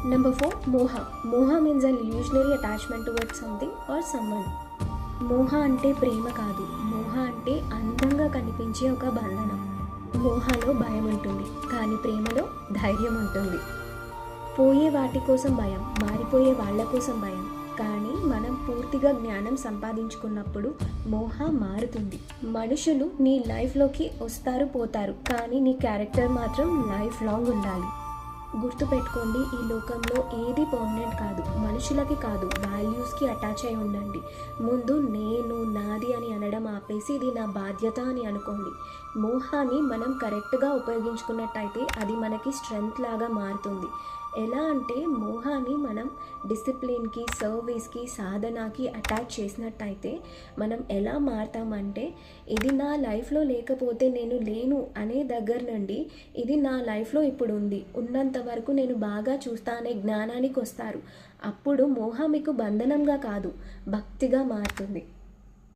Number 4, Moha. Moha means an illusionary attachment towards something or someone. మోహ అంటే ప్రేమ కాదు, మోహ అంటే అందంగా కనిపించే ఒక బంధనం. మోహలో భయం ఉంటుంది, కానీ ప్రేమలో ధైర్యం ఉంటుంది. పోయే వాటి కోసం భయం, మారిపోయే వాళ్ళ కోసం భయం. కానీ మనం పూర్తిగా జ్ఞానం సంపాదించుకున్నప్పుడు మోహ మారుతుంది. మనుషులు నీ లైఫ్లోకి వస్తారు పోతారు, కానీ నీ క్యారెక్టర్ మాత్రం లైఫ్ లాంగ్ ఉండాలి. గుర్తుపెట్టుకోండి, ఈ లోకంలో ఏది పర్మనెంట్ కాదు. మనుషులకి కాదు, వాల్యూస్కి అటాచ్ అయి ఉండండి. ముందు నేను నాది అని అనడం ఆపేసి ఇది నా బాధ్యత అని అనుకోండి. మోహాన్ని మనం కరెక్ట్గా ఉపయోగించుకున్నట్టయితే అది మనకి స్ట్రెంగ్త్ లాగా మారుతుంది. ఎలా అంటే మోహాన్ని మనం డిసిప్లిన్కి, సర్వీస్కి, సాధనకి అటాచ్ చేసినట్టయితే మనం ఎలా మారుతామంటే ఇది నా లైఫ్లో లేకపోతే నేను లేను అనే దగ్గర నుండి ఇది నా లైఫ్లో ఇప్పుడు ఉంది, ఉన్నంత వరకు నేను బాగా చూస్తా అనే జ్ఞానానికి వస్తారు. అప్పుడు మోహం మీకు బంధనంగా కాదు, భక్తిగా మారుతుంది.